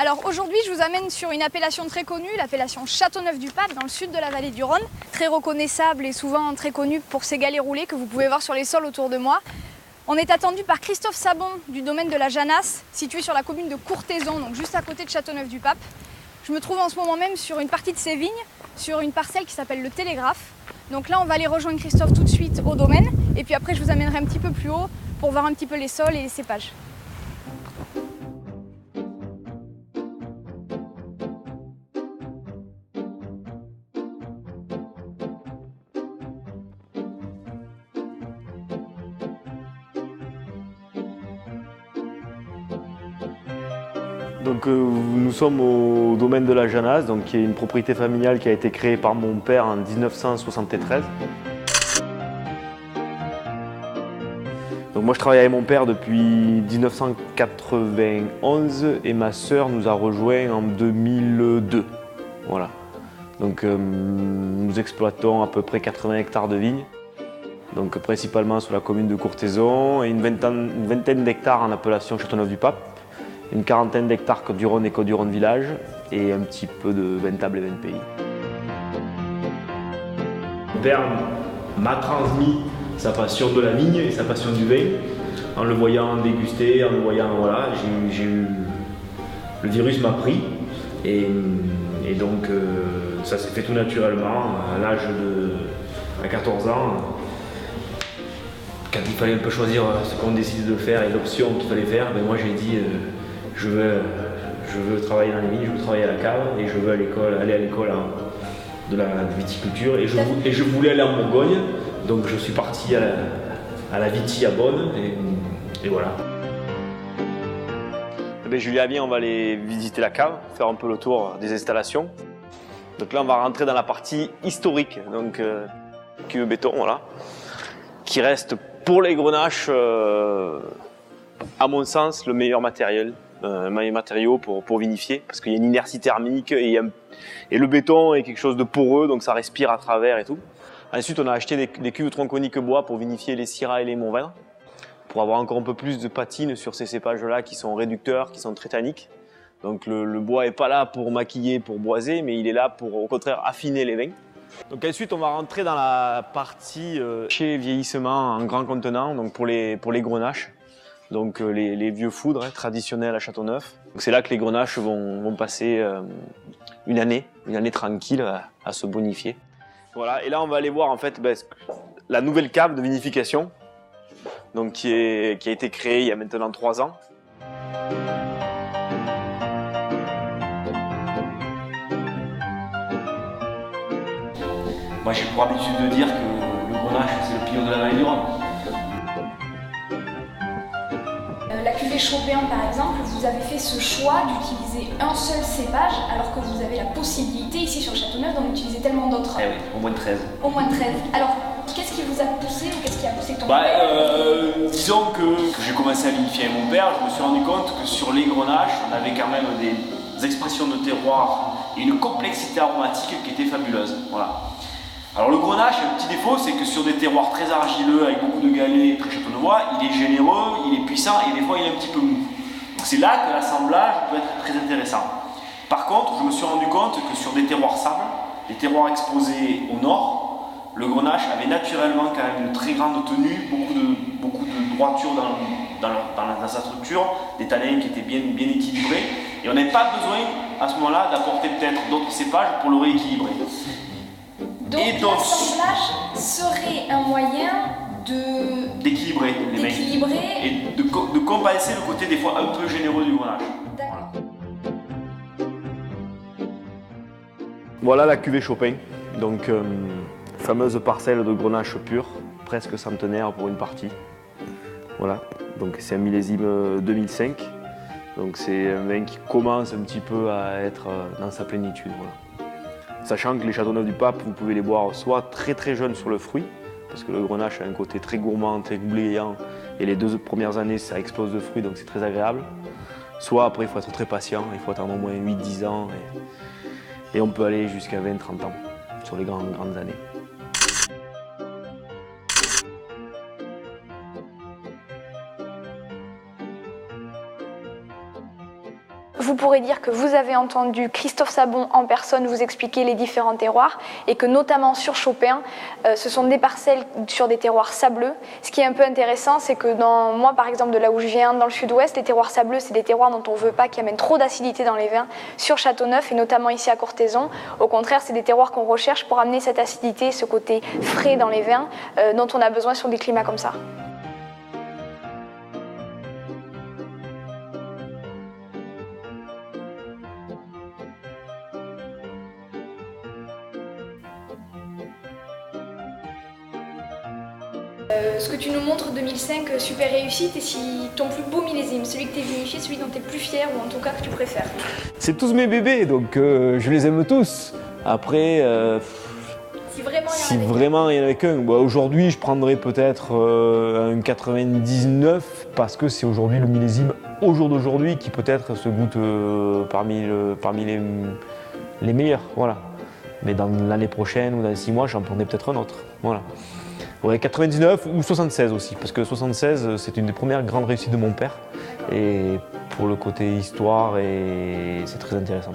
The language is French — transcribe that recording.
Alors aujourd'hui, je vous amène sur une appellation très connue, l'appellation Châteauneuf-du-Pape, dans le sud de la vallée du Rhône. Très reconnaissable et souvent très connue pour ses galets roulés que vous pouvez voir sur les sols autour de moi. On est attendu par Christophe Sabon du domaine de la Janasse, situé sur la commune de Courthézon, donc juste à côté de Châteauneuf-du-Pape. Je me trouve en ce moment même sur une partie de ses vignes, sur une parcelle qui s'appelle le Télégraphe. Donc là, on va aller rejoindre Christophe tout de suite au domaine, et puis après, je vous amènerai un petit peu plus haut pour voir un petit peu les sols et les cépages. Donc, nous sommes au domaine de la Janasse, donc, qui est une propriété familiale qui a été créée par mon père en 1973. Donc, moi je travaille avec mon père depuis 1991 et ma sœur nous a rejoints en 2002. Voilà. Donc nous exploitons à peu près 80 hectares de vignes, donc principalement sur la commune de Courthézon et une vingtaine d'hectares en appellation Châteauneuf-du-Pape, une quarantaine d'hectares Côte-du-Rhône et Côte-du-Rhône village et un petit peu de Ventables et Vennepays. Mon père m'a transmis sa passion de la vigne et sa passion du vin, en le voyant déguster, en le voyant, voilà, le virus m'a pris et donc ça s'est fait tout naturellement à 14 ans, quand il fallait un peu choisir ce qu'on décidait de faire et l'option qu'il fallait faire, ben moi j'ai dit je veux travailler dans les vignes, je veux travailler à la cave et je veux aller à l'école de la viticulture et je voulais aller en Bourgogne. Donc je suis parti à la Vitie à Beaune et voilà. Ben, Julia, bien, on va aller visiter la cave, faire un peu le tour des installations. Donc là on va rentrer dans la partie historique, donc cuve béton, voilà, qui reste pour les grenaches, à mon sens, le meilleur matériau pour vinifier, parce qu'il y a une inertie thermique et le béton est quelque chose de poreux, donc ça respire à travers et tout. Ensuite, on a acheté des cuves tronconiques bois pour vinifier les Syrah et les Mourvèdre, pour avoir encore un peu plus de patine sur ces cépages-là qui sont réducteurs, qui sont très tanniques. Donc le bois n'est pas là pour maquiller, pour boiser, mais il est là pour au contraire affiner les vins. Donc ensuite, on va rentrer dans la partie chez vieillissement en grand contenant, donc pour les grenaches. Donc les vieux foudres traditionnels à Châteauneuf. C'est là que les grenaches vont passer une année tranquille à se bonifier. Voilà, et là on va aller voir en fait la nouvelle cave de vinification, donc qui a été créée il y a maintenant 3 ans. Moi j'ai pour habitude de dire que le grenache c'est le pillon de la vallée du Rhône. La cuvée Chopin par exemple, vous avez fait ce choix d'utiliser un seul cépage alors que vous avez la possibilité ici sur Châteauneuf d'en utiliser tellement d'autres. Eh oui, au moins 13. Au moins 13. Alors, qu'est-ce qui vous a poussé ou qu'est-ce qui a poussé ton père? Disons que j'ai commencé à vinifier avec mon père, je me suis rendu compte que sur les grenaches, on avait quand même des expressions de terroir et une complexité aromatique qui était fabuleuse. Voilà. Alors le grenache a un petit défaut, c'est que sur des terroirs très argileux, avec beaucoup de galets, très châteaunevois, il est généreux, il est puissant et des fois il est un petit peu mou. Donc c'est là que l'assemblage peut être très intéressant. Par contre, je me suis rendu compte que sur des terroirs sable, des terroirs exposés au nord, le grenache avait naturellement quand même une très grande tenue, beaucoup de droiture dans sa structure, des tanins qui étaient bien équilibrés, et on n'avait pas besoin à ce moment-là d'apporter peut-être d'autres cépages pour le rééquilibrer. Donc l'assemblage serait un moyen d'équilibrer les mecs et de compenser le côté des fois un peu généreux du grenache. D'accord. Voilà la cuvée Chopin, donc fameuse parcelle de grenache pur, presque centenaire pour une partie. Voilà, donc c'est un millésime 2005, donc c'est un vin qui commence un petit peu à être dans sa plénitude. Voilà. Sachant que les Châteauneuf-du-Pape, vous pouvez les boire soit très très jeunes sur le fruit, parce que le grenache a un côté très gourmand, très goulayant, et les 2 premières années ça explose de fruits, donc c'est très agréable. Soit après il faut être très patient, il faut attendre au moins 8-10 ans, et on peut aller jusqu'à 20-30 ans sur les grandes années. Vous vous pourrez dire que vous avez entendu Christophe Sabon en personne vous expliquer les différents terroirs et que notamment sur Chopin, ce sont des parcelles sur des terroirs sableux. Ce qui est un peu intéressant, c'est que moi par exemple de là où je viens, dans le sud-ouest, les terroirs sableux, c'est des terroirs dont on ne veut pas, qui amènent trop d'acidité dans les vins. Sur Châteauneuf et notamment ici à Courthézon, au contraire, c'est des terroirs qu'on recherche pour amener cette acidité, ce côté frais dans les vins dont on a besoin sur des climats comme ça. Ce que tu nous montres 2005, super réussite, et si ton plus beau millésime, celui que tu es vinifié, celui dont tu es plus fier ou en tout cas que tu préfères? C'est tous mes bébés, donc je les aime tous. Après, si vraiment il y en avait qu'un, aujourd'hui je prendrais peut-être un 99 parce que c'est aujourd'hui le millésime au jour d'aujourd'hui qui peut-être se goûte parmi les meilleurs. Voilà. Mais dans l'année prochaine ou dans 6 mois, j'en prendrai peut-être un autre. Voilà. Ouais, 99 ou 76 aussi, parce que 76 c'est une des premières grandes réussites de mon père et pour le côté histoire, et c'est très intéressant.